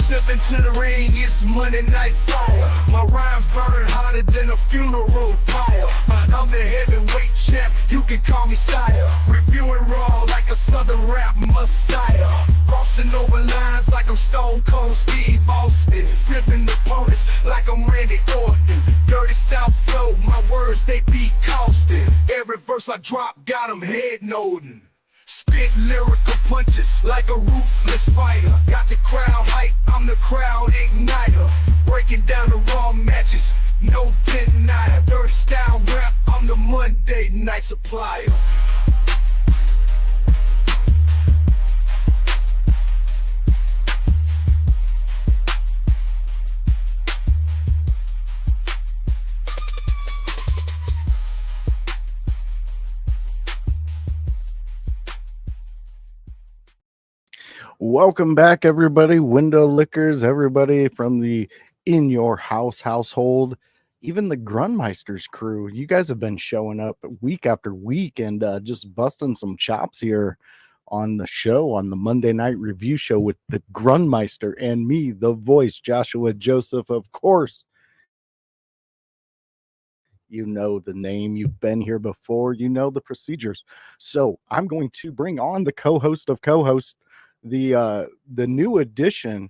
Step into the ring, it's Monday Night Fire. My rhymes burn hotter than a funeral pyre. I'm the heavyweight champ, you can call me sire. Reviewing raw like a southern rap messiah. Crossing over lines like I'm Stone Cold Steve Austin. Flipping opponents like I'm Randy Orton. Dirty South flow, my words they be costing. Every verse I drop got them head nodding. Spit lyrical punches like a ruthless fighter. Got the crowd hype, I'm the crowd igniter. Breaking down the raw matches, no denier. Dirty style rap, I'm the Monday Night Supplier. Welcome back, everybody. Window lickers, everybody from the In Your House household, even the Grunmeisters crew. You guys have been showing up week after week and just busting some chops here on the show, on the Monday Night Review show with the Grunmeister and me, the voice, Joshua Joseph, of course. You know the name. You've been here before. You know the procedures. So I'm going to bring on the co-host of co-hosts, the new addition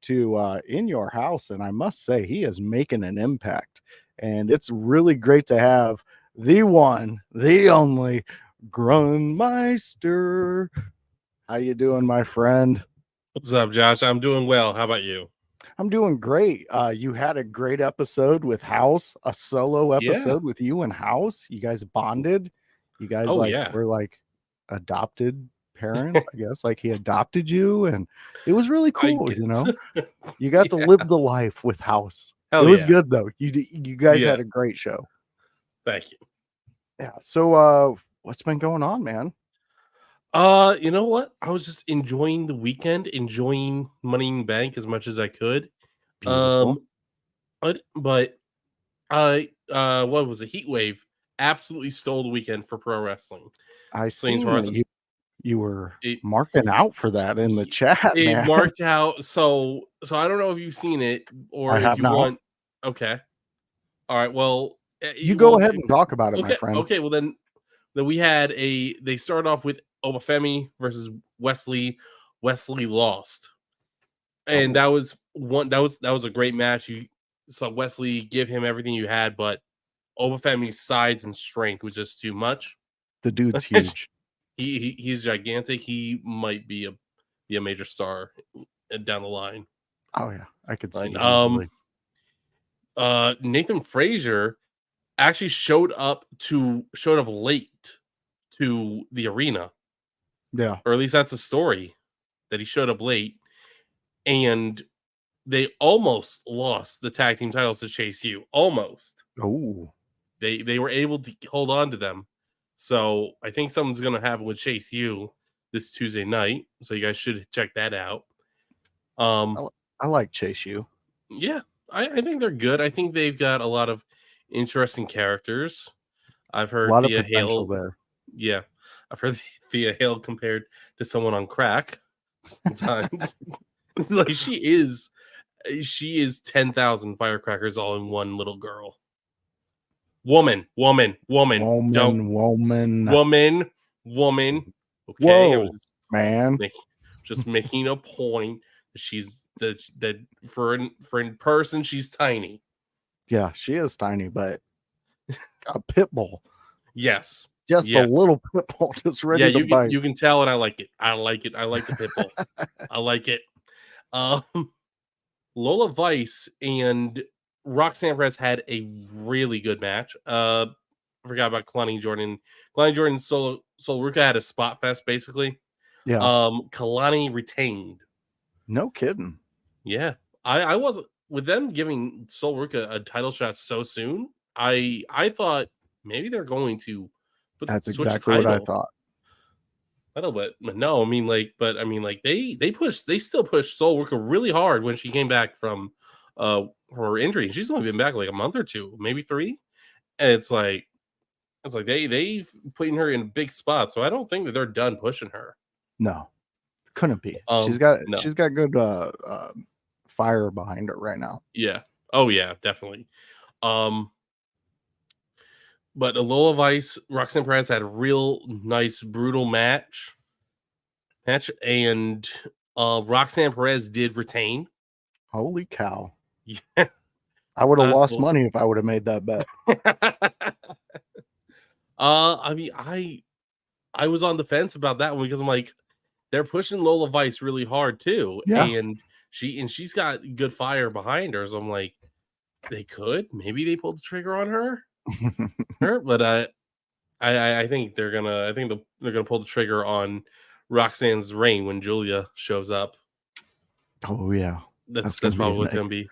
to In Your House, and I must say he is making an impact, and it's really great to have the one, the only Grunmeister. How you doing, my friend? What's up, Josh? I'm doing well. How about you? I'm doing great. You had a great episode with House, a solo episode with you and House. You guys bonded. You guys were like adopted parents, I guess. Like he adopted you, and it was really cool. You know, you got to live the life with House. It was good though. You guys had a great show. Thank you. Yeah. So what's been going on, man? You know what? I was just enjoying the weekend, enjoying Money in the Bank as much as I could. Beautiful. But I what was it? Heat Wave absolutely stole the weekend for pro wrestling. I seen that you were marking out for that in the chat. It marked out. So I don't know if you've seen it or if you want. Okay. All right. Well, you go ahead and talk about it, my friend. Okay. Well, then we had they started off with Obafemi versus Wesley. Wesley lost, and that was a great match. You saw Wesley give him everything you had, but Obafemi's size and strength was just too much. The dude's huge. He's gigantic. He might be a major star down the line. Oh yeah, I could see. Nathan Frazier actually showed up late to the arena. Yeah, or at least that's the story, that he showed up late, and they almost lost the tag team titles to Chase U. Almost. Oh, they were able to hold on to them. So I think something's going to happen with Chase U this Tuesday night. So you guys should check that out. I like Chase U. Yeah, I think they're good. I think they've got a lot of interesting characters. I've heard a lot of potential there. Yeah, I've heard Thea Hale compared to someone on crack sometimes. Like she is 10,000 firecrackers all in one little girl. Woman. Okay, whoa, man. Just making a point. She's that for in person she's tiny. Yeah, she is tiny, but a pit bull. Yes. Just a little pit bull, just ready to bite. You can tell, and I like it. I like the pit bull. I like it. Lola Vice and Roxanne Perez had a really good match. I forgot about Kalani Jordan. Kalani Jordan Sol Ruca had a spot fest basically. Yeah. Kalani retained. No kidding. Yeah. I wasn't with them giving Sol Ruca a title shot so soon. I thought maybe they're going to. That's exactly what I thought. But no, they still pushed Sol Ruca really hard when she came back from her injury. She's only been back like a month or two, maybe 3. And it's like they've putting her in a big spot. So I don't think that they're done pushing her. No, couldn't be. She's got good fire behind her right now. Yeah. Oh yeah, definitely. But Lola Vice, Roxanne Perez had a real nice, brutal match, and Roxanne Perez did retain. Holy cow! Yeah, I would have lost money if I would have made that bet. I mean, I was on the fence about that one because I'm like, they're pushing Lola Vice really hard too, and she's got good fire behind her. So I'm like, maybe they pulled the trigger on her. But I think they're gonna pull the trigger on Roxanne's reign when Julia shows up. Oh yeah, that's probably what's gonna be.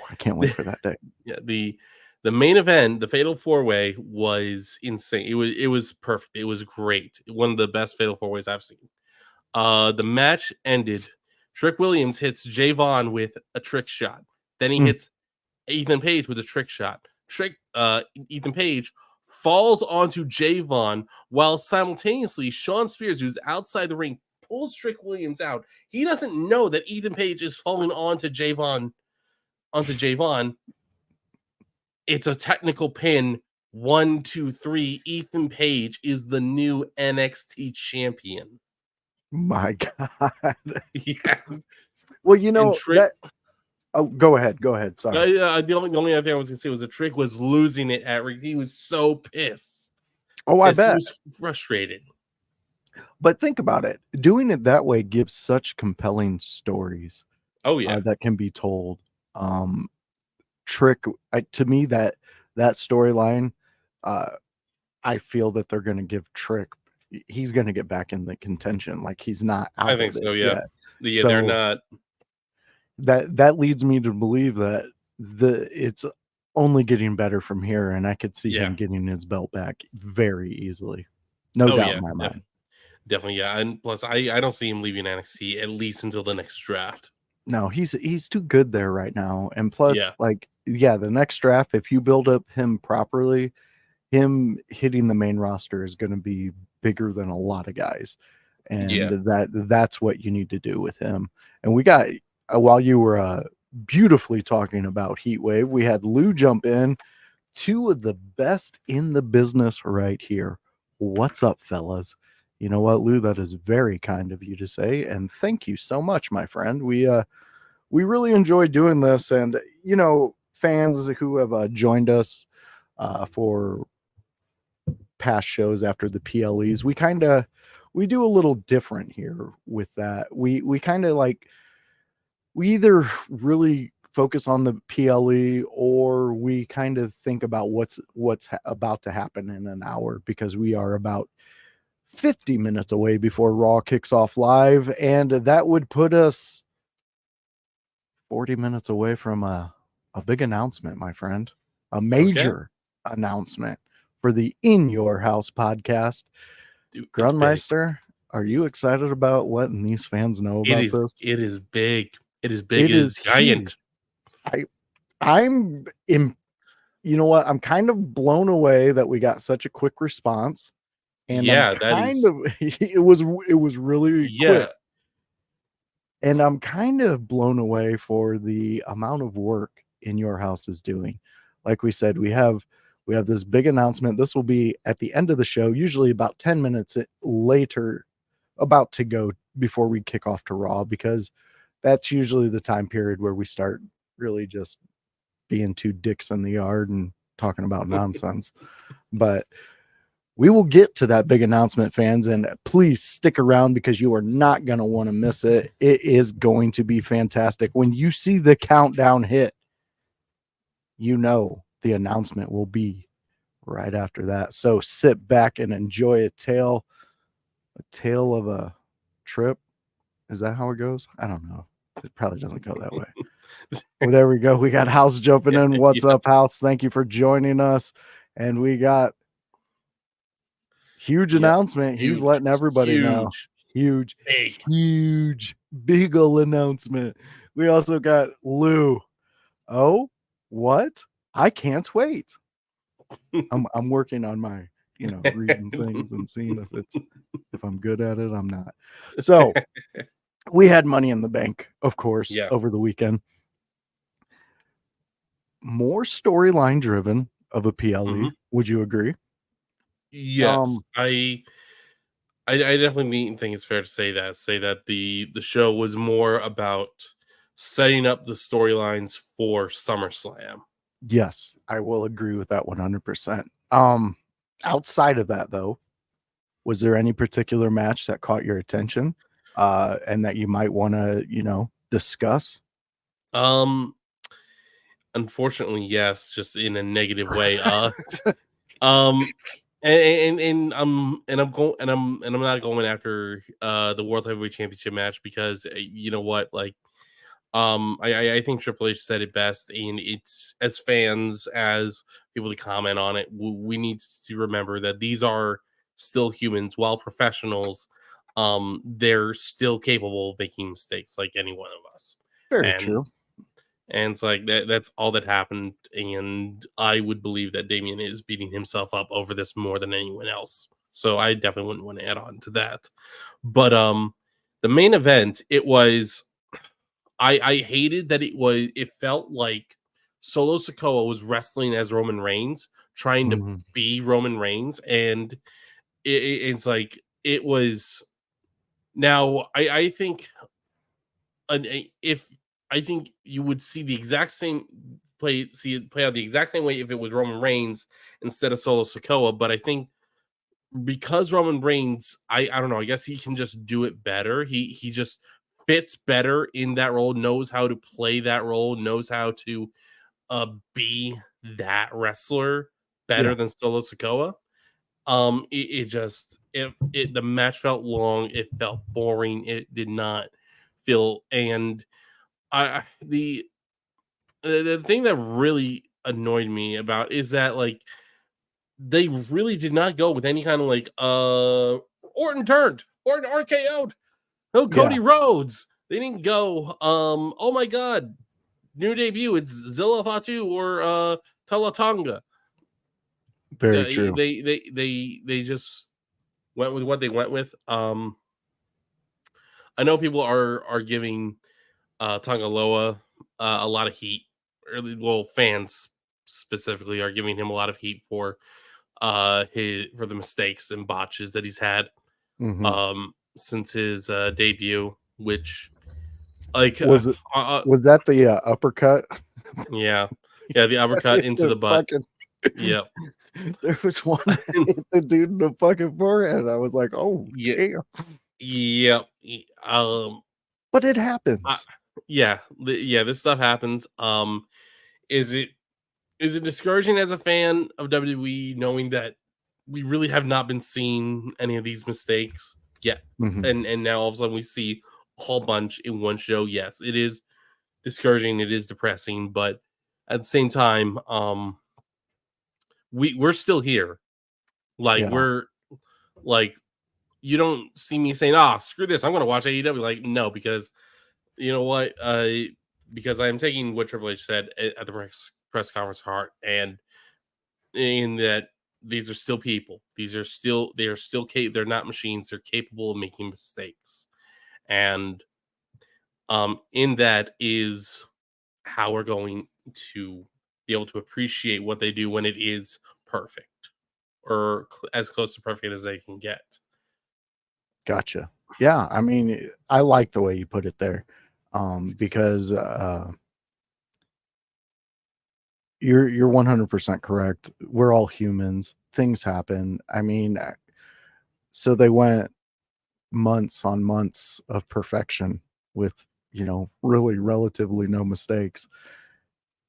I can't wait for that day. Yeah, the main event, the Fatal 4-Way, was insane. It was perfect. It was great. One of the best Fatal 4-Ways I've seen. The match ended. Trick Williams hits Javon with a trick shot. Then he hits Ethan Page with a trick shot. Ethan Page falls onto Javon while simultaneously Shawn Spears, who's outside the ring, pulls Trick Williams out. He doesn't know that Ethan Page is falling onto Javon. It's a technical pin. 1, 2, 3. Ethan Page is the new NXT champion. My God. Yeah. Well, you know that. Oh, go ahead. Sorry. The only other thing I was gonna say was that Trick was losing it at Rick. He was so pissed. Oh, I bet. He was frustrated. But think about it. Doing it that way gives such compelling stories. Oh yeah, that can be told. Trick, to me, that storyline, I feel that they're going to give Trick. He's going to get back in the contention. Like he's not. I think so. Yeah. Yeah, so, they're not. That leads me to believe that it's only getting better from here, and I could see him getting his belt back very easily. No doubt in my mind. Definitely, yeah. And plus, I don't see him leaving NXT at least until the next draft. No, he's too good there right now. And plus, the next draft, if you build up him properly, him hitting the main roster is going to be bigger than a lot of guys. And that's what you need to do with him. And we got, while you were beautifully talking about Heatwave, we had Lou jump in. 2 of the best in the business right here. What's up, fellas? You know what, Lou? That is very kind of you to say, and thank you so much, my friend. We really enjoy doing this, and you know, fans who have joined us for past shows after the PLEs, we do a little different here with that. We kind of like, we either really focus on the PLE or we kind of think about what's about to happen in an hour, because we are about 50 minutes away before Raw kicks off live, and that would put us 40 minutes away from a big announcement, my friend. A major announcement for the In Your House podcast. Dude, Grundmeister, are you excited about letting these fans know about this? It is big. It is big. It is giant. I'm you know what? I'm kind of blown away that we got such a quick response. And it was really quick. And I'm kind of blown away for the amount of work In Your House is doing. Like we said, we have this big announcement. This will be at the end of the show, usually about 10 minutes later, about to go before we kick off to Raw, because that's usually the time period where we start really just being 2 dicks in the yard and talking about nonsense. But we will get to that big announcement, fans, and please stick around because you are not going to want to miss it. It is going to be fantastic. When you see the countdown hit, you know the announcement will be right after that. So sit back and enjoy a tale of a trip. Is that how it goes? I don't know. It probably doesn't go that way. Well, there we go. We got House jumping in. What's up, House? Thank you for joining us. And we got huge announcement. He's letting everybody know. Huge, big ol' announcement. We also got Lou. Oh, what? I can't wait. I'm working on my, reading things and seeing if I'm good at it. I'm not. So we had Money in the Bank, of course, over the weekend. more storyline driven of a PLE. Would you agree? Yes, I definitely think it's fair to say that the show was more about setting up the storylines for SummerSlam. Yes, I will agree with that 100%. Outside of that, though, was there any particular match that caught your attention, and that you might want to, discuss? Unfortunately, yes, just in a negative way. Um, and I'm not going after the World Heavyweight Championship match because you know what, like, I think Triple H said it best, and it's, as fans, as people to comment on it, we need to remember that these are still humans, while professionals. They're still capable of making mistakes like any one of us. Very true. And it's like that's all that happened. And I would believe that Damian is beating himself up over this more than anyone else. So I definitely wouldn't want to add on to that. But the main event, it was, I hated that it felt like Solo Sikoa was wrestling as Roman Reigns, trying to be Roman Reigns. And it's like, it was, now I think I think you would see the exact same play out the exact same way if it was Roman Reigns instead of Solo Sikoa. But I think because Roman Reigns, I don't know, I guess he can just do it better. He just fits better in that role, knows how to play that role, knows how to be that wrestler better than Solo Sikoa. The match felt long, it felt boring, it did not feel, and the thing that really annoyed me about is that, like, they really did not go with any kind of like Orton RKO'd. No, Cody Rhodes. They didn't go oh my god, new debut, it's Zilla Fatu or Talatanga. Very true. They just went with what they went with. I know people are giving Tonga Loa a lot of heat. Fans specifically are giving him a lot of heat for the mistakes and botches that he's had since his debut. Which, like, was that the uppercut? Yeah, the uppercut into the butt. Yep. There was one that hit the dude in the fucking forehead. I was like, oh yeah. Yep. But it happens. This stuff happens. Is it discouraging as a fan of WWE knowing that we really have not been seeing any of these mistakes yet, and now all of a sudden we see a whole bunch in one show? Yes, it is discouraging, it is depressing, but at the same time, we're still here. Like, we're like, you don't see me saying, screw this, I'm going to watch AEW. Like, no, because you know what? Because I am taking what Triple H said at the press conference to heart, and in that these are still people. They are still they're not machines. They're capable of making mistakes, and in that is how we're going to be able to appreciate what they do when it is perfect, or as close to perfect as they can get. Gotcha. Yeah, I mean, I like the way you put it there, because you're 100% correct. We're all humans. Things happen. I mean, so they went months on months of perfection with, really relatively no mistakes.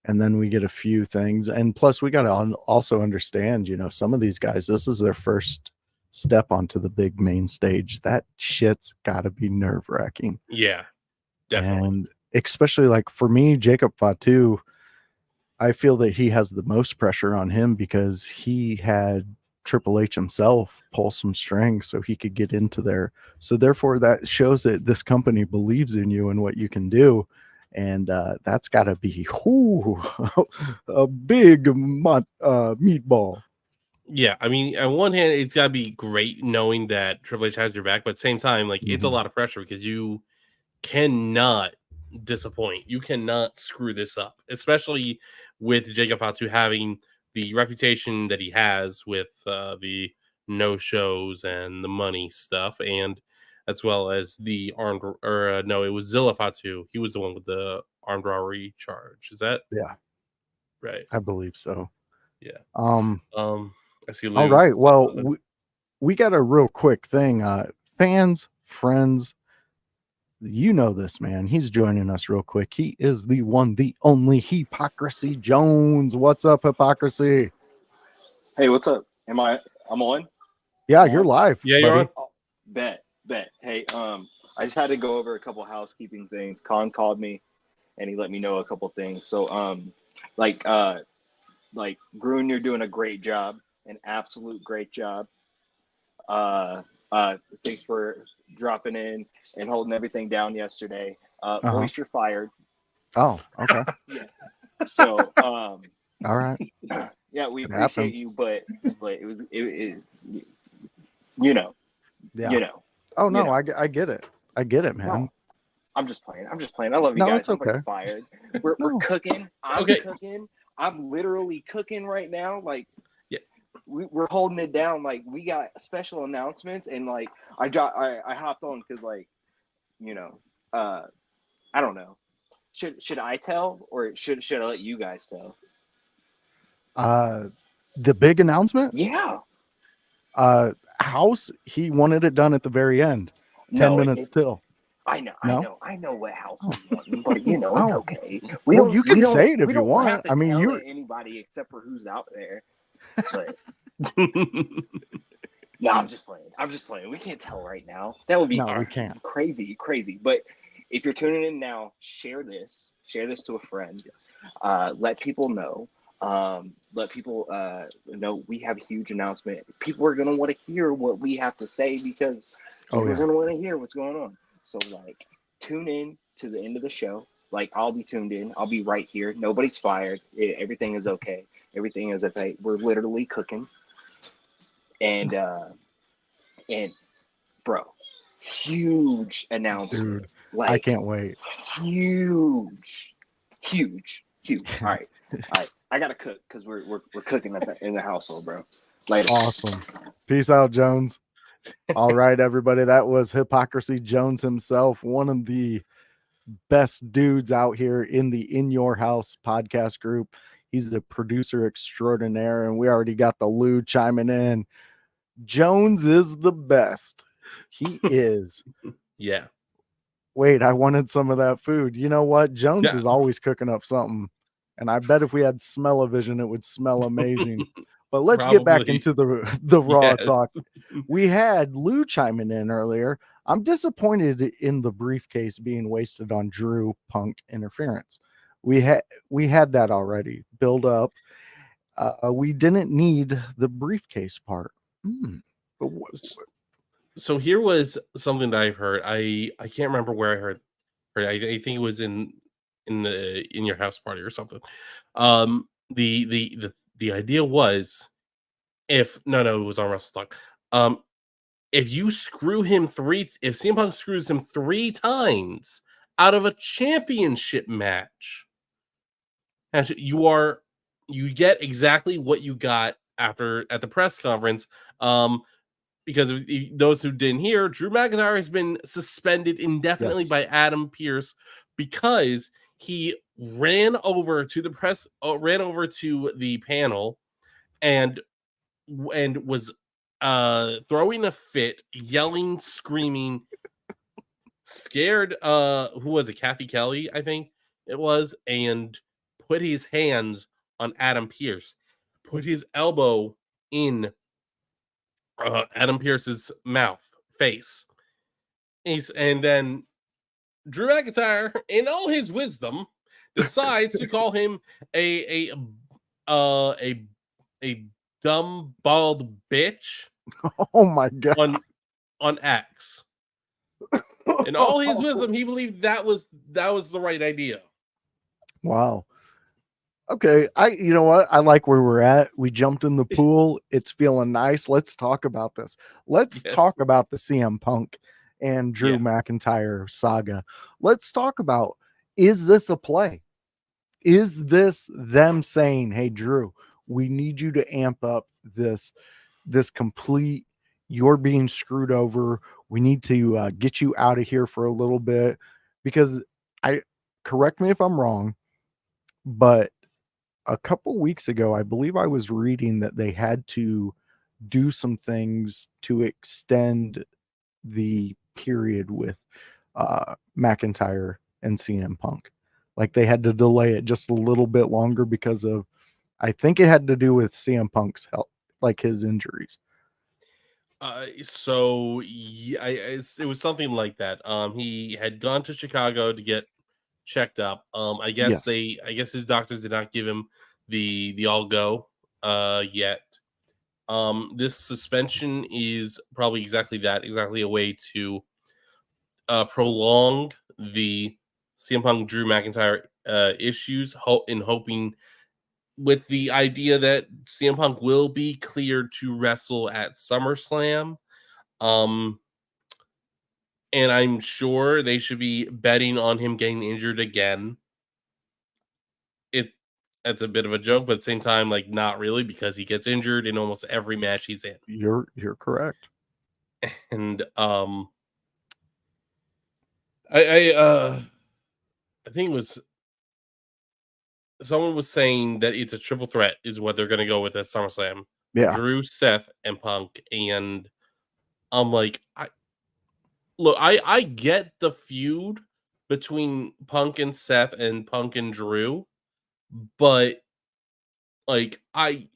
And then we get a few things. And plus, we got to also understand, some of these guys, this is their first step onto the big main stage. That shit's got to be nerve-wracking. Yeah, definitely. And especially, like, for me, Jacob Fatu, I feel that he has the most pressure on him because he had Triple H himself pull some strings so he could get into there. So therefore, that shows that this company believes in you and what you can do. And that's got to be a big meatball. Yeah, I mean, on one hand, it's got to be great knowing that Triple H has your back, but at the same time, like, it's a lot of pressure because you cannot disappoint. You cannot screw this up, especially with Jacob Fatu having the reputation that he has with the no shows and the money stuff, and as well as the armed no, it was Zilla Fatu. He was the one with the armed robbery charge. Is that right? I believe so. Yeah. I see Lou. All right. Well, we got a real quick thing. Fans, friends, you know this man. He's joining us real quick. He is the one, the only Hypocrisy Jones. What's up, Hypocrisy? Hey, what's up? I'm on? Yeah, you're live. Yeah, you're on. Oh, bet. Hey, I just had to go over a couple housekeeping things. Con called me and he let me know a couple things. So like Gruen, you're doing a great job, an absolute great job. Thanks for dropping in and holding everything down yesterday. Voice, you're fired. Oh, okay. Yeah. So all right. Yeah, we appreciate you, but it was you know. Oh no, I get it. I get it, man. No, I'm just playing. I love you guys. It's okay. I'm fired. We're cooking. I'm cooking. I'm literally cooking right now. Like, we're holding it down. Like, we got special announcements, and like I hopped on because like, I don't know. Should I tell or should I let you guys tell? The big announcement? Yeah. House, he wanted it done at the very end. 10 minutes till. I know what House was wanting, but it's okay. You can say it if you want. Have to I mean, you're anybody except for who's out there. But no, I'm just playing. We can't tell right now. That would be we can't. Crazy. But if you're tuning in now, share this to a friend. Let people know. Let people know we have a huge announcement. People are gonna want to hear what we have to say because we're gonna want to hear what's going on. So like, tune in to the end of the show. Like, I'll be tuned in. I'll be right here. Nobody's fired. Everything is okay. Everything is okay. We're literally cooking. And bro, huge announcement. Dude, like, I can't wait. Huge. All right. I gotta cook because we're cooking in the household, bro. Later. Awesome. Peace out, Jones. All right, everybody. That was Hypocrisy Jones himself, one of the best dudes out here in the In Your House podcast group. He's the producer extraordinaire, and we already got the Lou chiming in. Jones is the best. He is. Yeah. Wait, I wanted some of that food. You know what? Jones is always cooking up something. And I bet if we had smell-o-vision, it would smell amazing. But let's get back into the raw talk. We had Lou chiming in earlier. I'm disappointed in the briefcase being wasted on Drew Punk interference. We had that already build up. We didn't need the briefcase part. So here was something that I've heard. I can't remember where I heard. I think it was in your house party or something. The idea was it was on Wrestle Talk. If you screw him if CM Punk screws him 3 times out of a championship match, you get exactly what you got at the press conference. Because of those who didn't hear, Drew McIntyre has been suspended indefinitely by Adam Pearce because he ran over to the panel and was throwing a fit, yelling, screaming, scared who was it, Kathy Kelly, I think it was, and put his hands on Adam Pearce, put his elbow in Adam Pearce's face. And then Drew McIntyre, in all his wisdom, decides to call him a dumb bald bitch. Oh my god! On X. In all his wisdom, he believed that was the right idea. Wow. Okay, you know what? I like where we're at. We jumped in the pool. It's feeling nice. Let's talk about this. Let's talk about the CM Punk and Drew McIntyre saga. Let's talk about, is this a play? Is this them saying, hey, Drew, we need you to amp up this complete, you're being screwed over. We need to get you out of here for a little bit, because correct me if I'm wrong, but a couple weeks ago, I believe I was reading that they had to do some things to extend the period with McIntyre and CM Punk. Like they had to delay it just a little bit longer because of, I think it had to do with CM Punk's health, like his injuries. So yeah, it was something like that. He had gone to Chicago to get checked up. I guess his doctors did not give him the all go yet. This suspension is probably exactly a way to prolong the CM Punk Drew McIntyre issues, hoping with the idea that CM Punk will be cleared to wrestle at SummerSlam. And I'm sure they should be betting on him getting injured again. That's a bit of a joke, but at the same time, like not really, because he gets injured in almost every match he's in. You're correct. And I think it was someone was saying that it's a triple threat is what they're going to go with at SummerSlam. Yeah. Drew, Seth, and Punk. And I'm like, I get the feud between Punk and Seth and Punk and Drew, but like I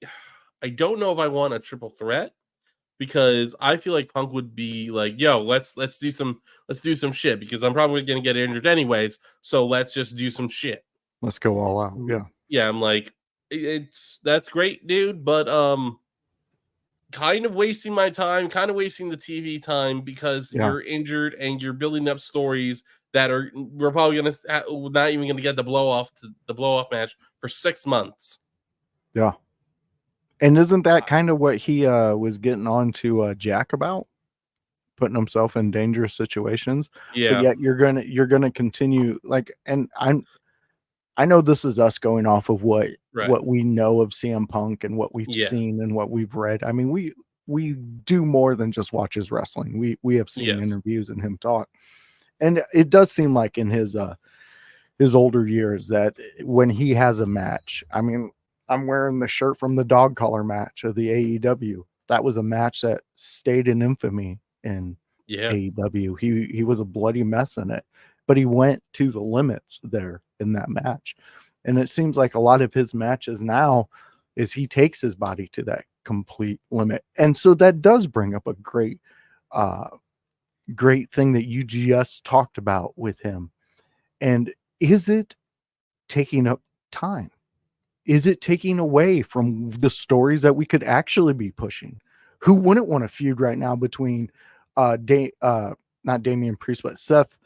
don't know if I want a triple threat, because I feel like Punk would be like, yo, let's do some shit, because I'm probably gonna get injured anyways, so let's just do some shit. Let's go all out. Yeah, I'm like, that's great, dude, but kind of wasting my time, kind of wasting the TV time, because you're injured and you're building up stories that we're probably gonna not even gonna get the blow off match for 6 months. Yeah. And isn't that kind of what he was getting on to Jack about? Putting himself in dangerous situations. Yeah. But yet you're gonna continue, like, and I know this is us going off of what we know of CM Punk and what we've seen and what we've read. I mean, we do more than just watch his wrestling. We have seen interviews and him talk. And it does seem like in his older years that when he has a match, I mean, I'm wearing the shirt from the dog collar match of the AEW. That was a match that stayed in infamy in AEW. He was a bloody mess in it, but he went to the limits there in that match. And it seems like a lot of his matches now is he takes his body to that complete limit. And so that does bring up a great thing that you just talked about with him. And is it taking up time? Is it taking away from the stories that we could actually be pushing? Who wouldn't want a feud right now between not Damian Priest, but Seth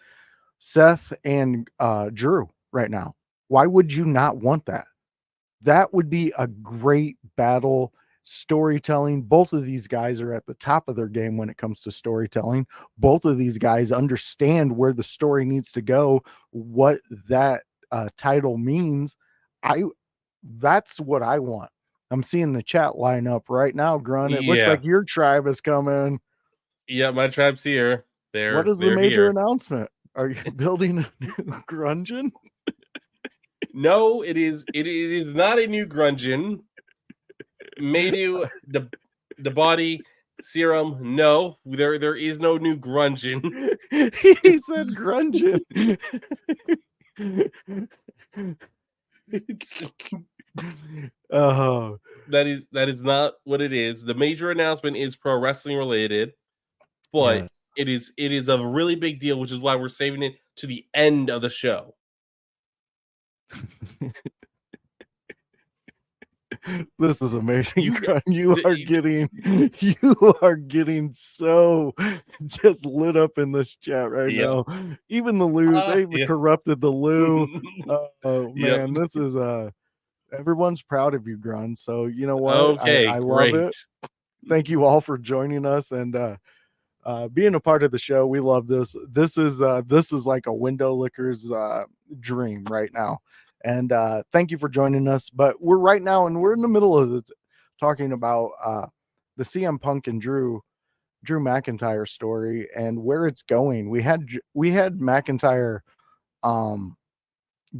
and Drew right now? Why would you not want that? That would be a great battle storytelling. Both of these guys are at the top of their game when it comes to storytelling. Both of these guys understand where the story needs to go, what that title means. That's what I want. I'm seeing the chat line up right now, Grunt. It looks like your tribe is coming. Yeah, my tribe's here. What is the major announcement? Are you building a new grungeon? No, it is not a new grungeon. Maydu the body serum. No, there is no new grungeon. He said grungeon. That is not what it is. The major announcement is pro wrestling related, but it is a really big deal, which is why we're saving it to the end of the show. This is amazing. You are getting so just lit up in this chat right now. Even the Lou, they've corrupted the Lou. Oh man, this is everyone's proud of you, Grun. So you know what? Okay, I love it. Thank you all for joining us and being a part of the show. We love this. This is like a window licker's dream right now. And thank you for joining us. But we're right now, and we're in the middle of talking about the CM Punk and Drew McIntyre story and where it's going. We had McIntyre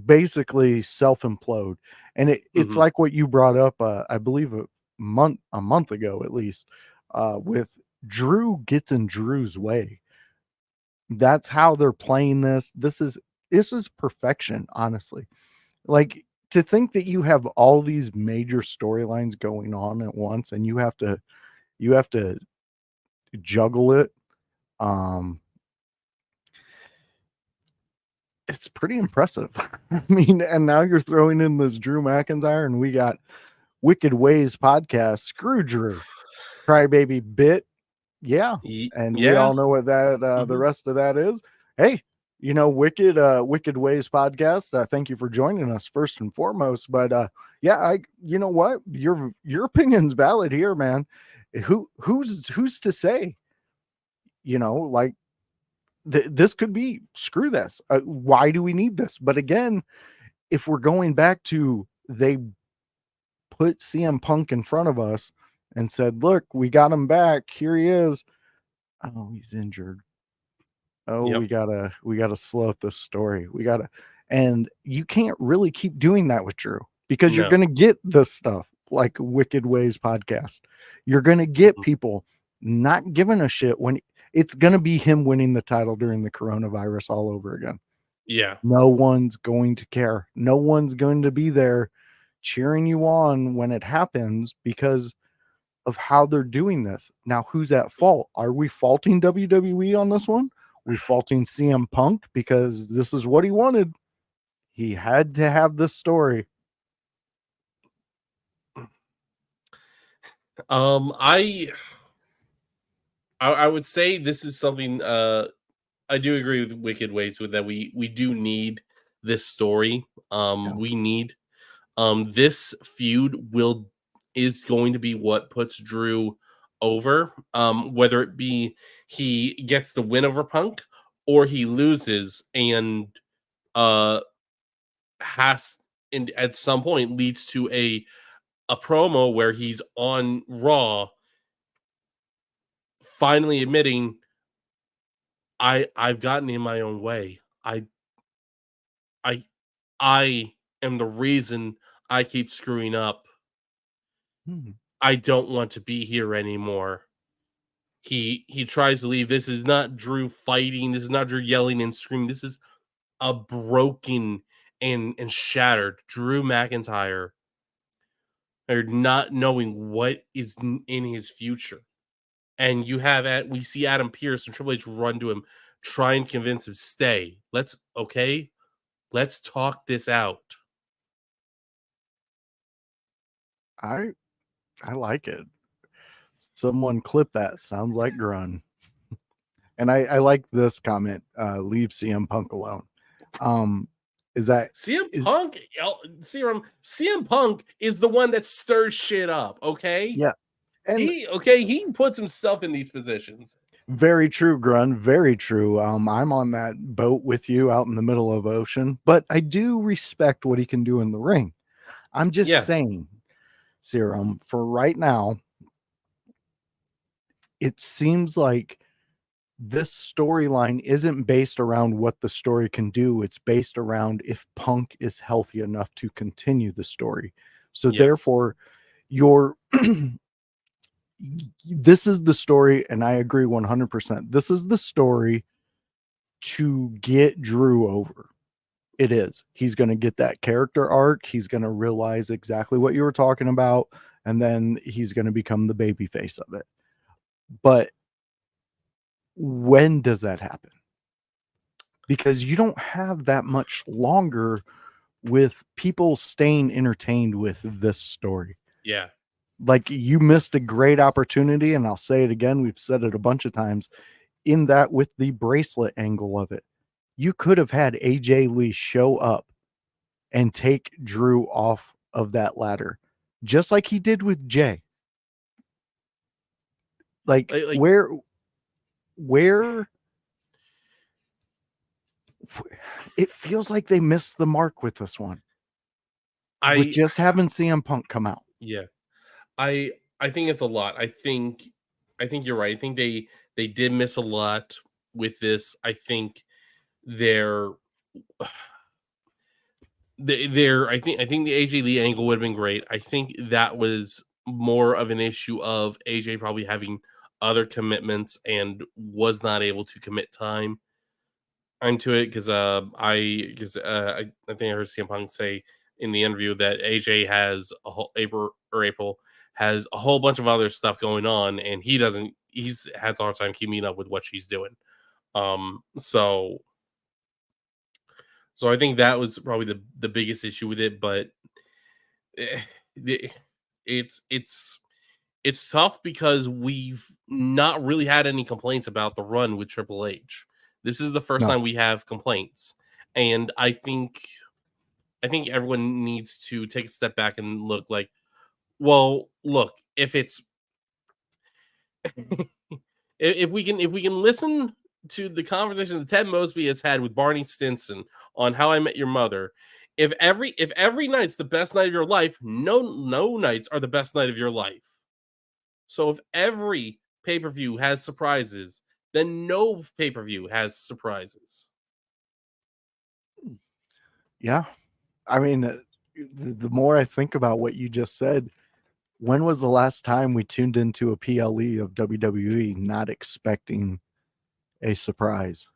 basically self-implode, and it's like what you brought up, I believe a month ago at least, with Drew gets in Drew's way. That's how they're playing this. This is perfection, honestly. Like, to think that you have all these major storylines going on at once and you have to juggle it. It's pretty impressive. I mean, and now you're throwing in this Drew McIntyre, and we got Wicked Ways podcast. Screw Drew, crybaby bit. Yeah, and we all know what that the rest of that is. Hey, Wicked Ways podcast. Thank you for joining us first and foremost. But you know what? Your opinion's valid here, man. Who's to say? Like, this could be, screw this. Why do we need this? But again, if we're going back to, they put CM Punk in front of us and said, look, we got him back. Here he is. Oh, he's injured. Oh, yep. we gotta slow up this story. And you can't really keep doing that with Drew, because you're going to get this stuff like Wicked Ways podcast. You're going to get people not giving a shit when it's going to be him winning the title during the coronavirus all over again. Yeah. No one's going to care. No one's going to be there cheering you on when it happens because of how they're doing this. Now, who's at fault? Are we faulting WWE on this one? We're faulting CM Punk because this is what he wanted. He had to have this story. I would say this is something, I do agree with Wicked Ways with that. We do need this story. We need this feud is going to be what puts Drew over, whether it be he gets the win over Punk or he loses and at some point leads to a promo where he's on Raw finally admitting, I've gotten in my own way. I am the reason I keep screwing up. I don't want to be here anymore. He tries to leave. This is not Drew fighting. This is not Drew yelling and screaming. This is a broken and shattered Drew McIntyre, or not knowing what is in his future. And we see Adam Pearce and Triple H run to him, try and convince him, stay. Let's talk this out. I like it. Someone clip that. Sounds like Grun. And I like this comment. Leave CM Punk alone. Is that Punk? CM Punk is the one that stirs shit up. Okay. Yeah. And he puts himself in these positions. Very true, Grun. Very true. I'm on that boat with you out in the middle of ocean, but I do respect what he can do in the ring. I'm just saying, Serum, for right now, it seems like this storyline isn't based around what the story can do. It's based around if Punk is healthy enough to continue the story. So therefore, this is the story, and I agree 100%. This is the story to get Drew over. It is. He's going to get that character arc. He's going to realize exactly what you were talking about, and then he's going to become the babyface of it. But when does that happen? Because you don't have that much longer with people staying entertained with this story. Yeah. Like, you missed a great opportunity, and I'll say it again, we've said it a bunch of times, in that with the bracelet angle of it. You could have had AJ Lee show up and take Drew off of that ladder, just like he did with Jay. Like where it feels like they missed the mark with this one. with just having CM Punk come out. Yeah, I think it's a lot. I think you're right. I think they did miss a lot with this. I think they're I think the AJ Lee angle would have been great. I think that was more of an issue of AJ probably having other commitments and was not able to commit time into it because I think I heard CM Punk say in the interview that AJ has April has a whole bunch of other stuff going on and he has a hard time keeping up with what she's doing. So I think that was probably the biggest issue with it, but it's tough because we've not really had any complaints about the run with Triple H. This is the first time we have complaints, and I think everyone needs to take a step back and look like, well, look, if it's if we can listen to the conversation that Ted Mosby has had with Barney Stinson on How I Met Your Mother, if every night's the best night of your life, no nights are the best night of your life. So if every pay-per-view has surprises, then no pay-per-view has surprises. Yeah. I mean, the more I think about what you just said, when was the last time we tuned into a PLE of WWE not expecting a surprise?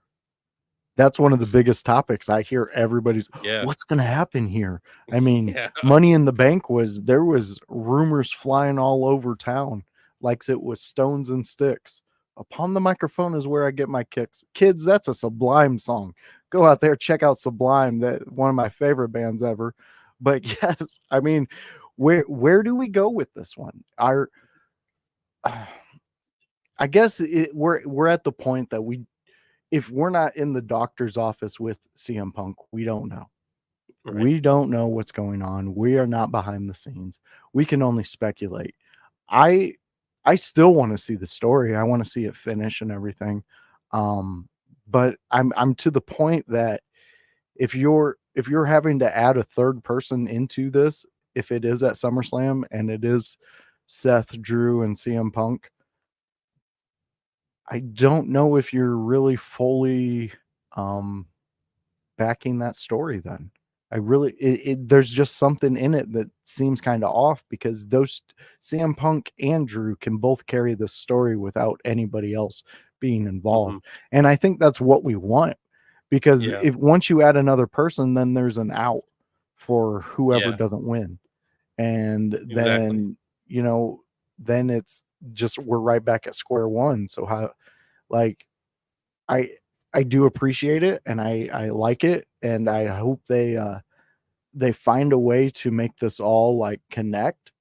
That's one of the biggest topics. I hear everybody's, what's going to happen here? I mean, Money in the Bank there was rumors flying all over town like it was stones and sticks. Upon the Microphone is where I get my kicks. Kids, that's a Sublime song. Go out there, check out Sublime, that one of my favorite bands ever. But yes, I mean, where do we go with this one? I guess we're at the point that if we're not in the doctor's office with CM Punk, we don't know. Right. We don't know what's going on. We are not behind the scenes. We can only speculate. I still want to see the story. I want to see it finish and everything. But I'm to the point that if you're having to add a third person into this, if it is at SummerSlam and it is Seth, Drew, and CM Punk, I don't know if you're really fully backing that story then. There's just something in it that seems kind of off because those CM Punk and Drew can both carry this story without anybody else being involved. Mm-hmm. And I think that's what we want because if once you add another person, then there's an out for whoever doesn't win. And then, then it's just, we're right back at square one. So I do appreciate it and I like it. And I hope they find a way to make this all like connect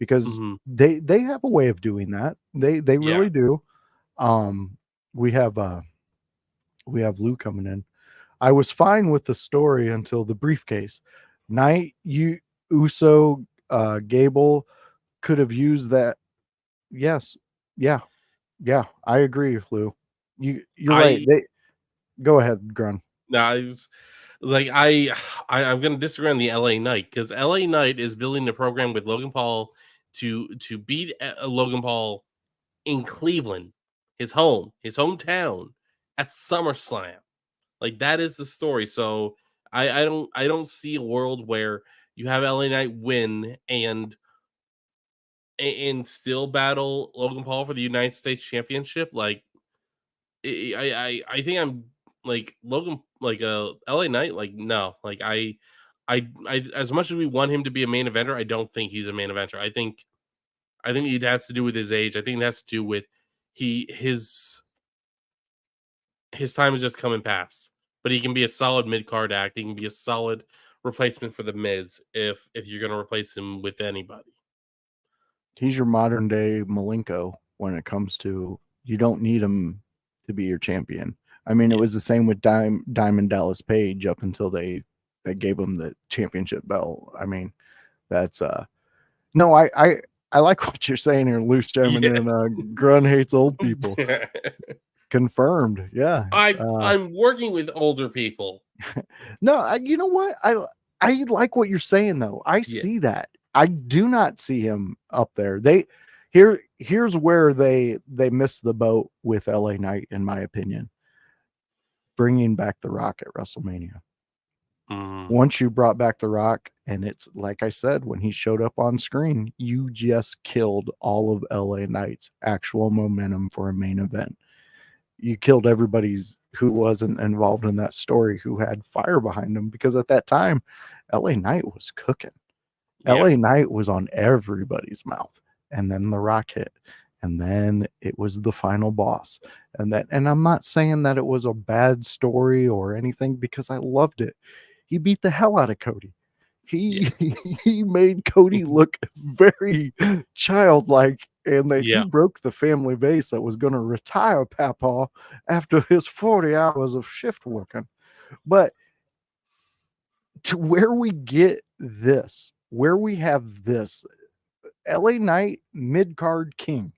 because they have a way of doing that. They really do. We have Lou coming in. I was fine with the story until the briefcase. Knight, Uso, Gable could have used that. Yes. Yeah. I agree with Lou. You're right. Go ahead, Grun. No, I was like, I'm going to disagree on the LA Knight because LA Knight is building the program with Logan Paul to beat Logan Paul in Cleveland, his hometown at SummerSlam. Like that is the story. So I don't see a world where you have LA Knight win and still battle Logan Paul for the United States Championship. Like I think I'm like Logan, like LA Knight. Like no, like I as much as we want him to be a main eventer, I don't think he's a main eventer. I think it has to do with his age. I think it has to do with his time is just coming past. But he can be a solid mid-card act. He can be a solid replacement for The Miz if you're going to replace him with anybody. He's your modern day Malenko when it comes to you don't need him to be your champion. I mean, it was the same with Diamond Dallas Page up until they gave him the championship belt. I mean, that's no, I like what you're saying here, Loose Gentleman, and Grun hates old people. Confirmed. Yeah. I'm working with older people. No, you know what? I like what you're saying though. I see that. I do not see him up there. Here's where they missed the boat with LA Knight, in my opinion. Bringing back The Rock at WrestleMania. Once you brought back The Rock, and it's like I said, when he showed up on screen, you just killed all of LA Knight's actual momentum for a main event. You killed everybody's who wasn't involved in that story, who had fire behind them, because at that time, LA Knight was cooking. LA Knight was on everybody's mouth. And then The Rock hit. And then it was the final boss. And I'm not saying that it was a bad story or anything, because I loved it. He beat the hell out of Cody. He made Cody look very childlike, and that he broke the family vase that was going to retire Papa after his 40 hours of shift working. But to where we get this, where we have this, LA Knight mid-card king.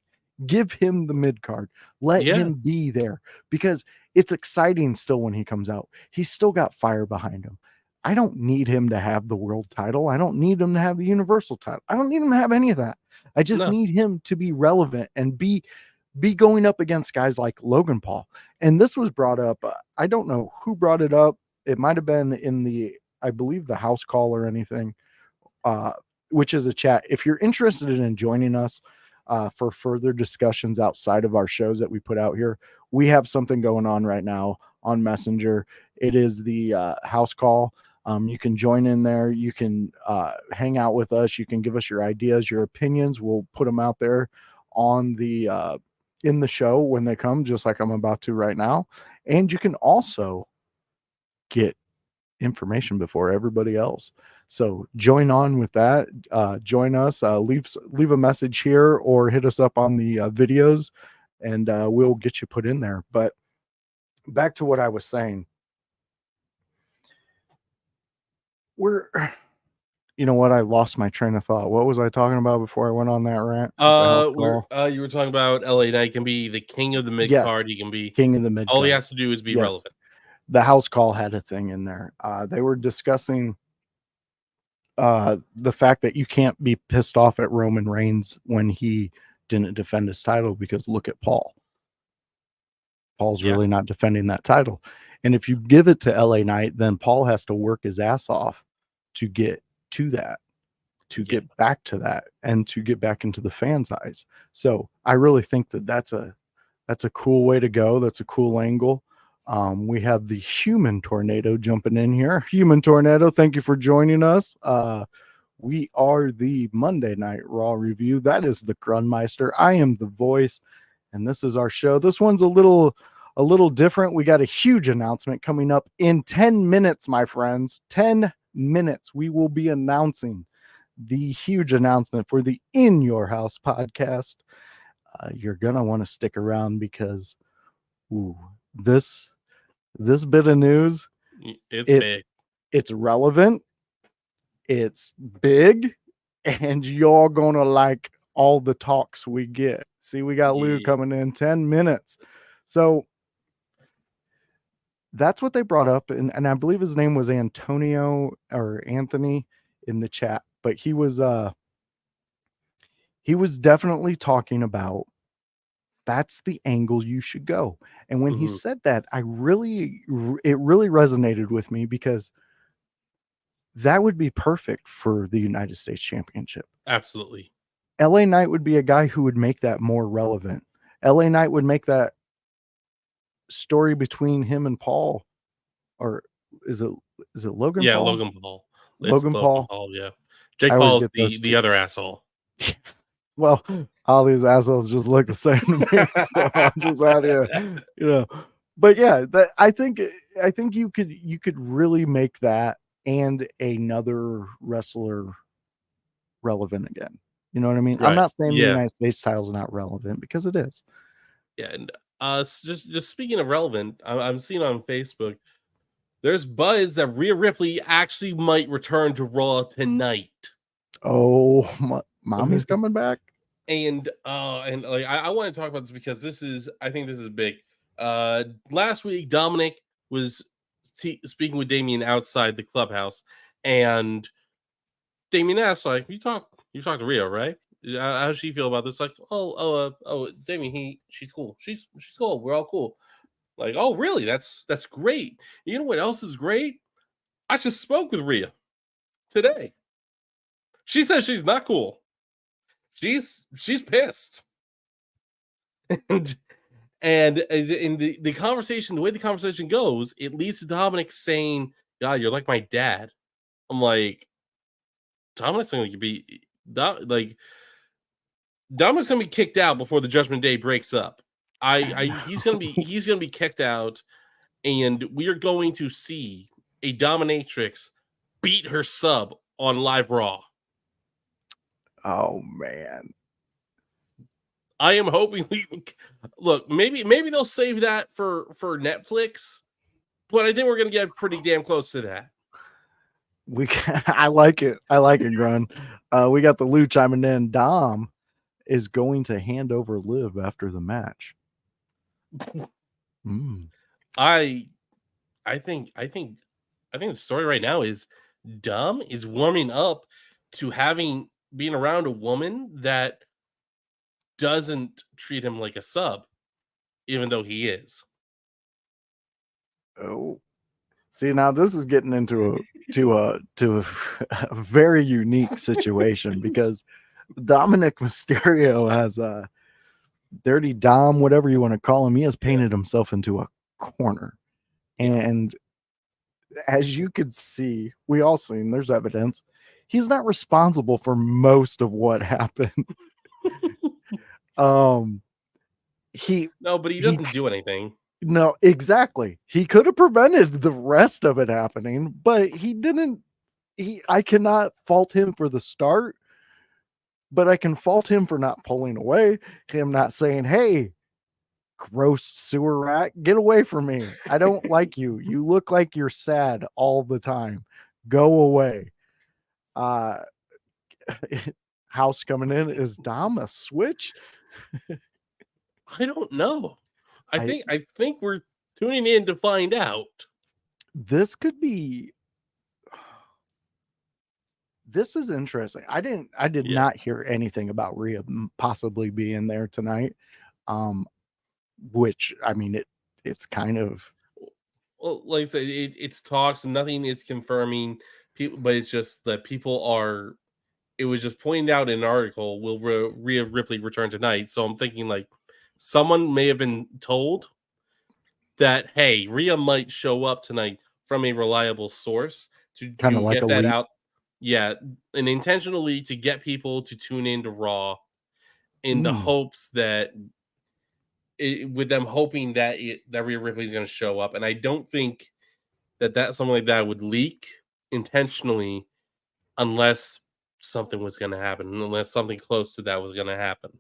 Give him the mid-card. Let him be there, because it's exciting still when he comes out. He's still got fire behind him. I don't need him to have the world title. I don't need him to have the universal title. I don't need him to have any of that. I just need him to be relevant and be going up against guys like Logan Paul. And this was brought up. I don't know who brought it up. It might have been in I believe the house call or anything, which is a chat. If you're interested in joining us for further discussions outside of our shows that we put out here, we have something going on right now on Messenger. It is the house call. You can join in there. You can hang out with us. You can give us your ideas, your opinions. We'll put them out there on the in the show when they come, just like I'm about to right now. And you can also get information before everybody else. So join on with that. Join us. Leave a message here or hit us up on the videos, and we'll get you put in there. But back to what I was saying. You know what? I lost my train of thought. What was I talking about before I went on that rant? You were talking about LA Knight can be the king of the mid card. He can be king of the mid. All he has to do is be relevant. The house call had a thing in there. They were discussing the fact that you can't be pissed off at Roman Reigns when he didn't defend his title, because look at Paul. Paul's really not defending that title. And if you give it to LA Knight, then Paul has to work his ass off to get to that, to get back to that, and to get back into the fans' eyes. So I really think that that's a cool way to go. That's a cool angle. We have the Human Tornado jumping in here. Human Tornado, thank you for joining us. We are the Monday Night Raw review. That is the Grunmeister. I am the voice, and this is our show. This one's a little different. We got a huge announcement coming up in 10 minutes, my friends. 10 minutes. We will be announcing the huge announcement for the In Your House podcast. You're going to want to stick around, because this bit of news, it's big. It's relevant. It's big, and you're going to like all the talks we get. See, we got Lou coming in 10 minutes. So that's what they brought up. And I believe his name was Antonio or Anthony in the chat, but he was definitely talking about that's the angle you should go. And when he said that, it really resonated with me, because that would be perfect for the United States Championship. Absolutely. LA Knight would be a guy who would make that more relevant. LA Knight would make that story between him and Paul, or is it Logan Paul? Yeah, Logan Paul. Logan Paul. Yeah. Jake Paul's the other asshole. Well, all these assholes just look the same to me, so I'm just out here, But yeah, I think you could really make that and another wrestler relevant again. You know what I mean? Right. I'm not saying the United States title is not relevant, because it is. Yeah, and just speaking of relevant, I'm seeing on Facebook, there's buzz that Rhea Ripley actually might return to Raw tonight. Oh, mommy's coming back. And like I want to talk about this, because I think this is big. Last week Dominic was speaking with Damian outside the clubhouse, And Damien asks, like, you talk to Rhea, right? How does she feel about this? Like, Damien, she's cool. She's cool. We're all cool. Like, oh, really? That's great. You know what else is great? I just spoke with Rhea today. She says she's not cool. She's pissed. And in the conversation, the way the conversation goes, it leads to Dominic saying, "God, you're like my dad." I'm like, Dominic's gonna be Dominic's gonna be kicked out before the Judgment Day breaks up. He's gonna be kicked out, and we are going to see a dominatrix beat her sub on Live Raw. Oh man. I am hoping maybe they'll save that for Netflix, but I think we're gonna get pretty damn close to that. I like it, Grun. We got the Lou chiming in. Dom is going to hand over Liv after the match. I think the story right now is Dom is warming up to being around a woman that doesn't treat him like a sub, even though he is. Oh, see, now this is getting into a very unique situation because Dominic Mysterio has a Dirty Dom, whatever you want to call him. He has painted himself into a corner, and as you could see, we all seen, there's evidence. He's not responsible for most of what happened. But he doesn't do anything. No, exactly. He could have prevented the rest of it happening, but he didn't. I cannot fault him for the start, but I can fault him for not pulling away, him not saying, "Hey, gross sewer rat, get away from me. I don't like you. You look like you're sad all the time. Go away." House coming in. Is Dom a switch? I don't know. I think we're tuning in to find out. This could be. This is interesting. I did not hear anything about Rhea possibly being there tonight. Which, I mean, it's kind of. Well, like I said, it's talks. Nothing is confirming people, but it's just that people are. It was just pointed out in an article. Will Rhea Ripley return tonight? So I'm thinking like someone may have been told that, hey, Rhea might show up tonight from a reliable source to kind of like get that out. Yeah, and intentionally to get people to tune into Raw in the hopes that with them hoping that Rhea Ripley is going to show up. And I don't think that something like that would leak intentionally unless something was going to happen, unless something close to that was going to happen.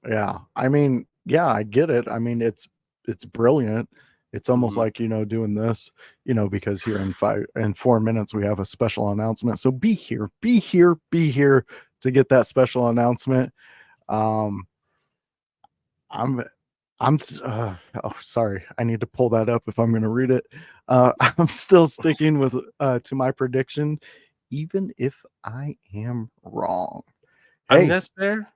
Yeah, I mean, yeah, I get it. I mean, it's brilliant. It's almost like, doing this, because here in 4 minutes, we have a special announcement. So be here to get that special announcement. Sorry. I need to pull that up if I'm going to read it. I'm still sticking with, to my prediction, even if I am wrong. Hey, I mean, that's fair.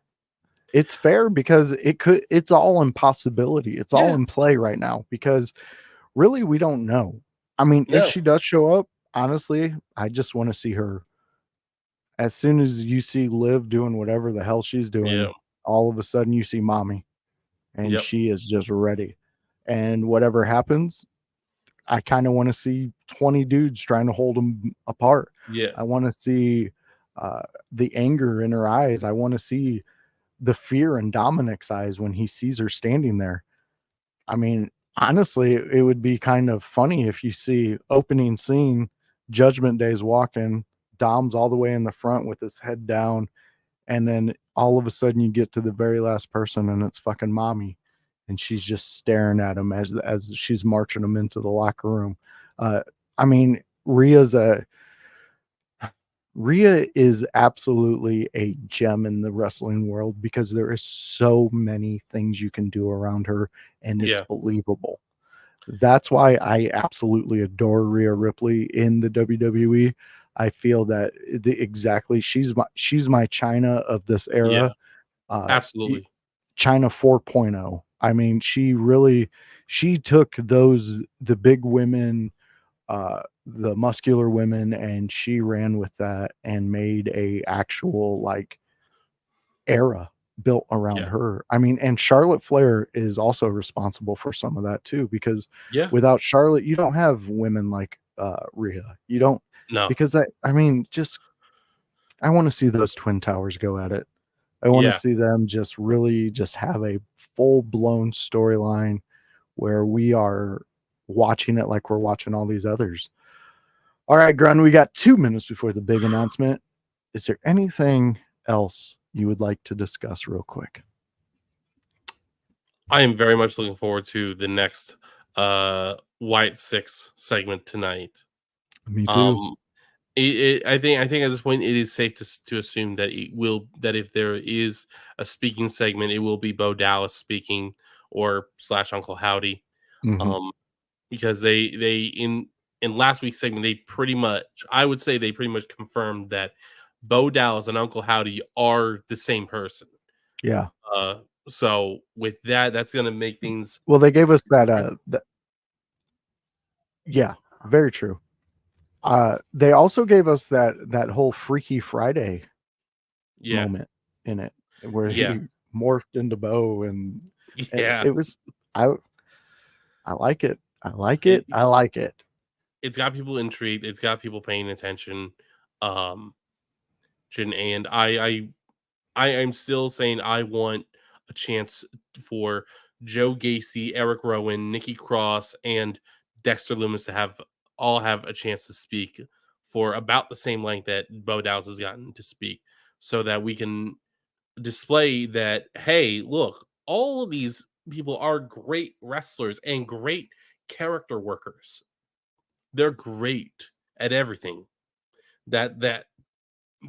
It's fair because it's all in possibility. It's all in play right now because really we don't know. I mean, if she does show up, honestly, I just want to see her. As soon as you see Liv doing whatever the hell she's doing, all of a sudden you see mommy and she is just ready. And whatever happens, I kind of want to see 20 dudes trying to hold them apart. Yeah. I want to see the anger in her eyes. I want to see the fear in Dominic's eyes when he sees her standing there. I mean, honestly, it would be kind of funny if you see opening scene, Judgment Day's walking, Dom's all the way in the front with his head down, and then all of a sudden you get to the very last person and it's fucking mommy, and she's just staring at him as she's marching him into the locker room. I mean, Rhea is absolutely a gem in the wrestling world because there is so many things you can do around her and it's believable. That's why I absolutely adore Rhea Ripley in the WWE. I feel that exactly she's my China of this era. Absolutely. China 4.0. I mean, she took the big women, the muscular women, and she ran with that and made a actual like era built around her. I mean, and Charlotte Flair is also responsible for some of that too, because without Charlotte, you don't have women like Rhea. You don't, because I mean, just I want to see those Twin Towers go at it. I want to see them just really just have a full-blown storyline where we are watching it like we're watching all these others. All right, Grun, we got 2 minutes before the big announcement. Is there anything else you would like to discuss real quick? I am very much looking forward to the next White Six segment tonight. Me too. I think at this point it is safe to assume that if there is a speaking segment, it will be Bo Dallas speaking or / Uncle Howdy, because they in last week's segment I would say they pretty much confirmed that Bo Dallas and Uncle Howdy are the same person. Yeah. So with that's going to make things. Well, they gave us that. Yeah, very true. They also gave us that whole Freaky Friday moment in it where he morphed into Bo, and it was I like it. I like it. I like it. It's got people intrigued. It's got people paying attention. And I'm still saying I want a chance for Joe Gacy, Eric Rowan, Nikki Cross, and Dexter Lumis to have a chance to speak for about the same length that Bo Dallas has gotten to speak, so that we can display that, hey, look, all of these people are great wrestlers and great character workers. They're great at everything that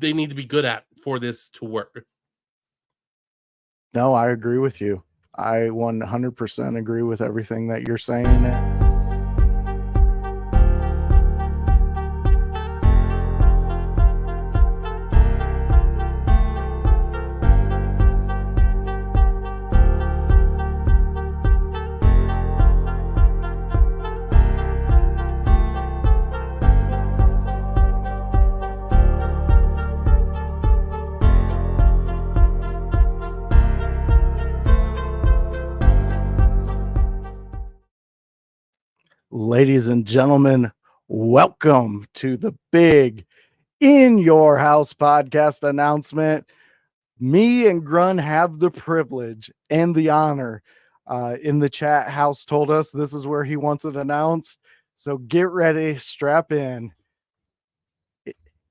they need to be good at for this to work. No, I agree with you. I 100% agree with everything that you're saying. Ladies and gentlemen, welcome to the big In Your House podcast announcement. Me and Grun have the privilege and the honor. In the chat, House told us this is where he wants it announced. So get ready, strap in.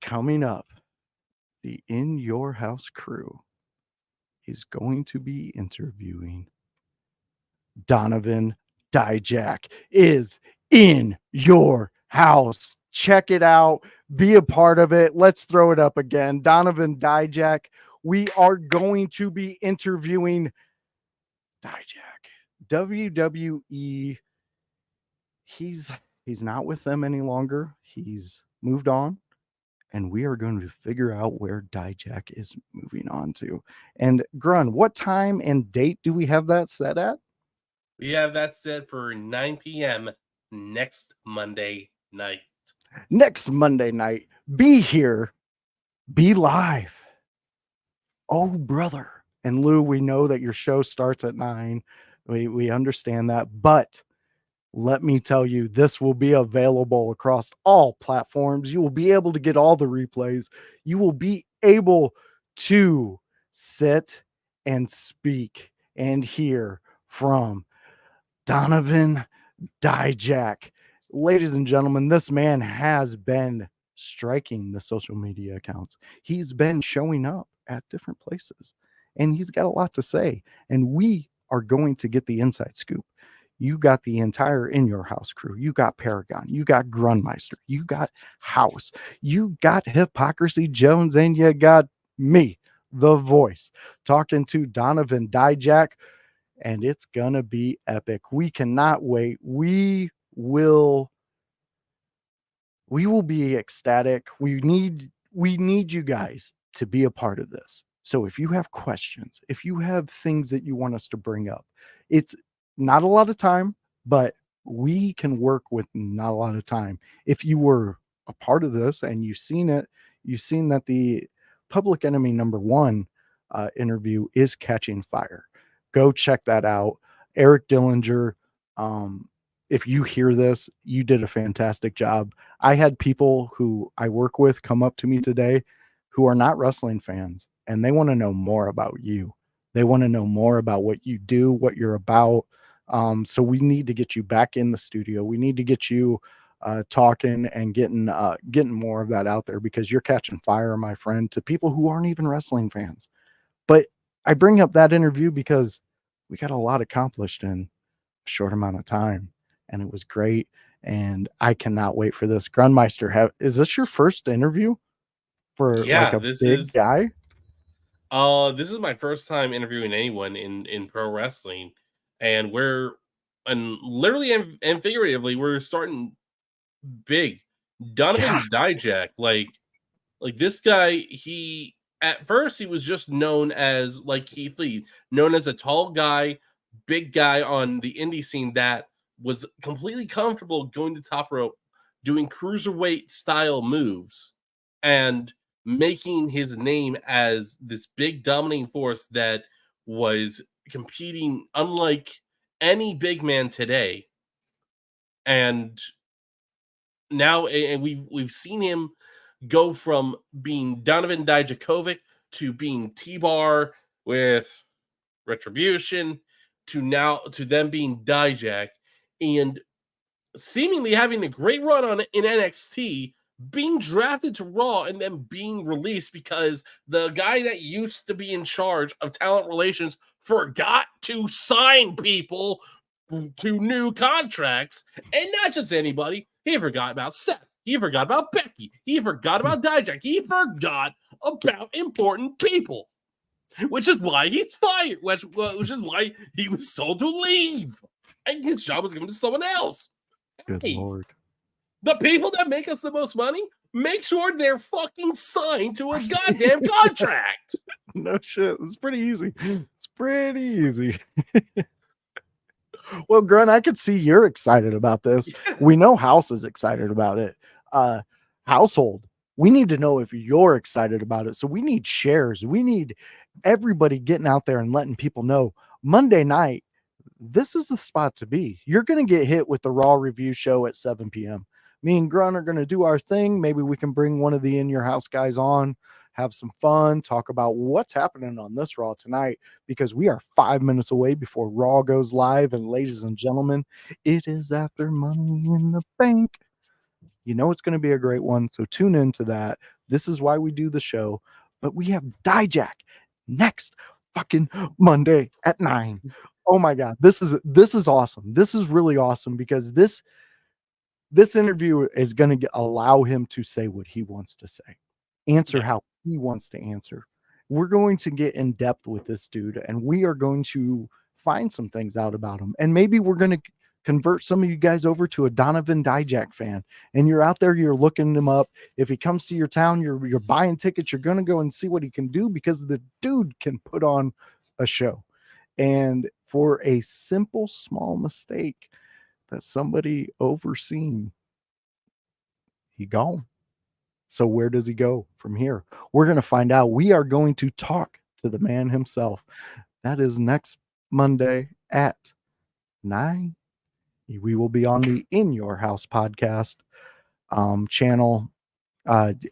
Coming up, the In Your House crew is going to be interviewing Donovan Dijak is in your house. Check it out. Be a part of it. Let's throw it up again. Donovan Dijak. We are going to be interviewing Dijak. WWE. He's not with them any longer. He's moved on. And we are going to figure out where Dijak is moving on to. And Grun, what time and date do we have that set at? We have that set for 9 p.m. next Monday night. Next Monday night. Be here. Be live. Oh, brother. And Lou, we know that your show starts at 9. We understand that. But let me tell you, this will be available across all platforms. You will be able to get all the replays. You will be able to sit and speak and hear from Donovan Dijak. Ladies and gentlemen, this man has been striking the social media accounts. He's been showing up at different places, and he's got a lot to say. And we are going to get the inside scoop. You got the entire In Your House crew. You got Paragon. You got Grunmeister. You got House. You got Hypocrisy Jones, and you got me, the voice, talking to Donovan Dijak. And it's going to be epic. We cannot wait. We will we will be ecstatic. We need you guys to be a part of this. So if you have questions, if you have things that you want us to bring up, it's not a lot of time, but we can work with not a lot of time. If you were a part of this and you've seen that the Public Enemy #1 interview is catching fire. Go check that out. Eric Dillinger, if you hear this, you did a fantastic job. I had people who I work with come up to me today who are not wrestling fans, and they want to know more about you. They want to know more about what you do, what you're about. So we need to get you back in the studio. We need to get you talking and getting more of that out there, because you're catching fire, my friend, to people who aren't even wrestling fans. But I bring up that interview because we got a lot accomplished in a short amount of time, and it was great. And I cannot wait for this. Grunmeister, is this your first interview for like a big guy? This is my first time interviewing anyone in pro wrestling, and literally and figuratively, we're starting big. Donovan Dijak, like this guy, at first he was just known as, like Keith Lee, known as a tall guy, big guy on the indie scene that was completely comfortable going to top rope, doing cruiserweight style moves, and making his name as this big dominating force that was competing unlike any big man today. And now, and we've seen him go from being Donovan Dijakovic to being T-Bar with Retribution to them being Dijak, and seemingly having a great run in NXT, being drafted to Raw, and then being released because the guy that used to be in charge of talent relations forgot to sign people to new contracts. And not just anybody. He forgot about Seth. He forgot about Becky. He forgot about Dijak. He forgot about important people, which is why he's fired, which is why he was told to leave, and his job was given to someone else. Good Lord. The people that make us the most money, make sure they're fucking signed to a goddamn contract. No shit. It's pretty easy. It's pretty easy. Well, Grunt, I could see you're excited about this. We know House is excited about it. Household, we need to know if you're excited about it. So we need shares. We need everybody getting out there and letting people know Monday night, this is the spot to be. You're going to get hit with the Raw review show at 7 p.m. Me and Grunt are going to do our thing. Maybe we can bring one of the In Your House guys on, have some fun, talk about what's happening on this Raw tonight, because we are 5 minutes away before Raw goes live. And ladies and gentlemen, it is after Money in the Bank. You know it's going to be a great one, so tune into that. This is why we do the show. But we have Dijak next fucking Monday at 9. Oh my God, this is awesome. This is really awesome, because this interview is going to allow him to say what he wants to say, answer how he wants to answer. We're going to get in depth with this dude, and we are going to find some things out about him. And maybe we're going to convert some of you guys over to a Donovan Dijak fan, and you're out there, you're looking him up. If he comes to your town, you're buying tickets, you're going to go and see what he can do, because the dude can put on a show. And for a simple, small mistake that somebody overseen, he gone. So where does he go from here? We're going to find out. We are going to talk to the man himself. That is next Monday at 9. We will be on the In Your House podcast channel. That's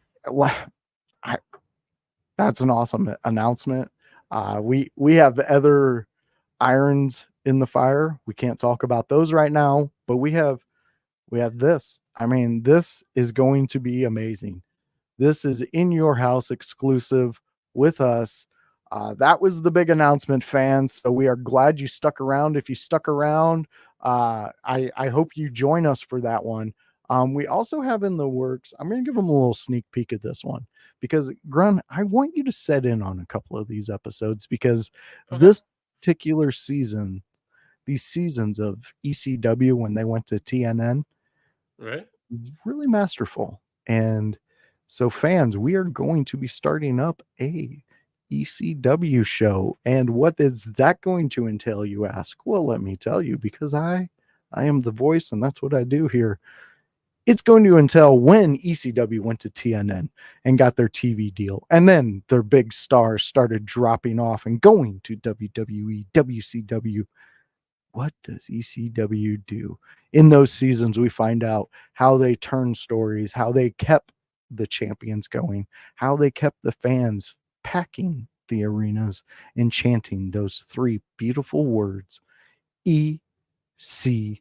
an awesome announcement. We have other irons in the fire. We can't talk about those right now, but we have this. I mean, this is going to be amazing. This is In Your House exclusive with us. That was the big announcement, fans. So we are glad you stuck around. If you stuck around, I hope you join us for that one. We also have in the works, I'm going to give them a little sneak peek at this one, because Grun, I want you to set in on a couple of these episodes, because this particular season, these seasons of ECW, when they went to TNN, right, really masterful. And so, fans, we are going to be starting up a ECW show. And what is that going to entail, you ask? Well, let me tell you, because I am the voice, and that's what I do here. It's going to entail when ECW went to TNN and got their TV deal, and then their big stars started dropping off and going to WWE, WCW. What does ECW do? In those seasons, we find out how they turned stories, how they kept the champions going, how they kept the fans packing the arenas and chanting those three beautiful words, ECW.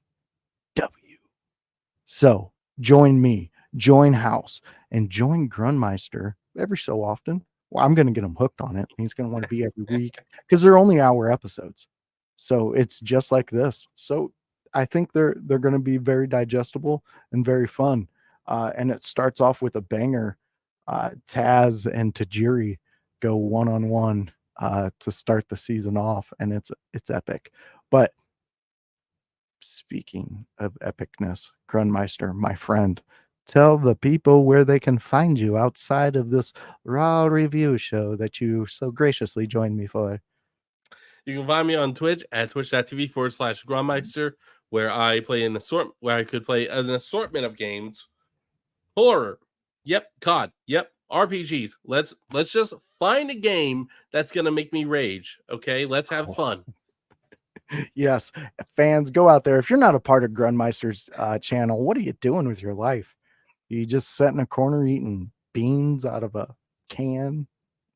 So join me, join House, and join Grunmeister every so often. Well, I'm going to get him hooked on it. He's going to want to be every week because they're only hour episodes. So it's just like this. So I think they're going to be very digestible and very fun. And it starts off with a banger. Taz and Tajiri go one-on-one to start the season off, and it's epic. But speaking of epicness, Grunmeister, my friend, tell the people where they can find you outside of this Raw review show that you so graciously joined me for. You can find me on Twitch at twitch.tv/Grunmeister, where I play could play an assortment of games. Horror. Yep. COD. Yep. RPGs. Let's just find a game that's gonna make me rage. Okay, let's have fun. Yes, fans, go out there. If you're not a part of Grunmeister's channel, what are you doing with your life? You just sat in a corner eating beans out of a can?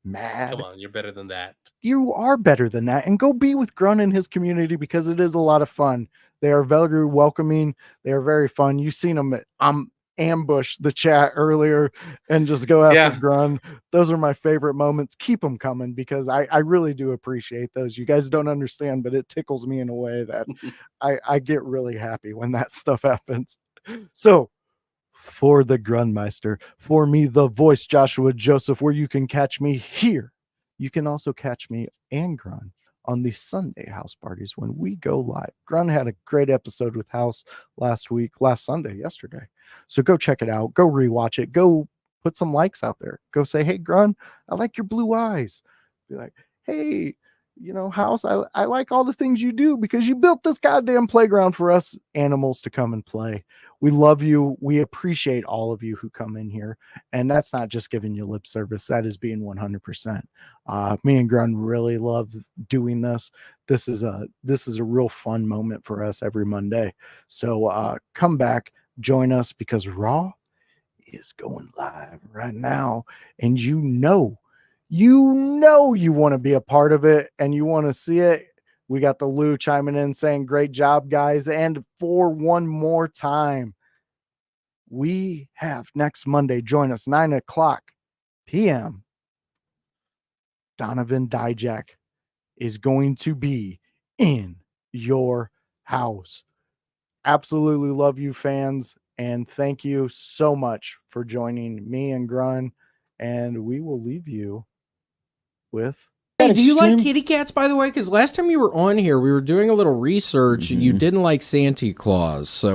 Mad? Come on, you're better than that. You are better than that. And go be with Grun and his community, because it is a lot of fun. They are very welcoming. They are very fun. You've seen them ambush the chat earlier and just go after Grun. Those are my favorite moments. Keep them coming, because I really do appreciate those. You guys don't understand, but it tickles me in a way that I get really happy when that stuff happens. So for the Grunmeister, for me, the voice, Joshua Joseph, where you can catch me here, you can also catch me and Grun on the Sunday house parties when we go live. Grun had a great episode with House last Sunday, yesterday. So go check it out. Go rewatch it. Go put some likes out there. Go say, hey, Grun, I like your blue eyes. Be like, hey, House, I like all the things you do because you built this goddamn playground for us animals to come and play. We love you. We appreciate all of you who come in here. And that's not just giving you lip service. That is being 100%. Me and Grun really love doing this. This is a real fun moment for us every Monday. So come back, join us, because Raw is going live right now. And you want to be a part of it and you want to see it. We got the Lou chiming in saying, great job, guys. And for one more time, we have next Monday, join us 9:00 p.m. Donovan Dijak is going to be in your house. Absolutely love you, fans. And thank you so much for joining me and Grun. And we will leave you with... Hey, do you like kitty cats, by the way? Because last time you were on here, we were doing a little research and you didn't like Santa Claus. So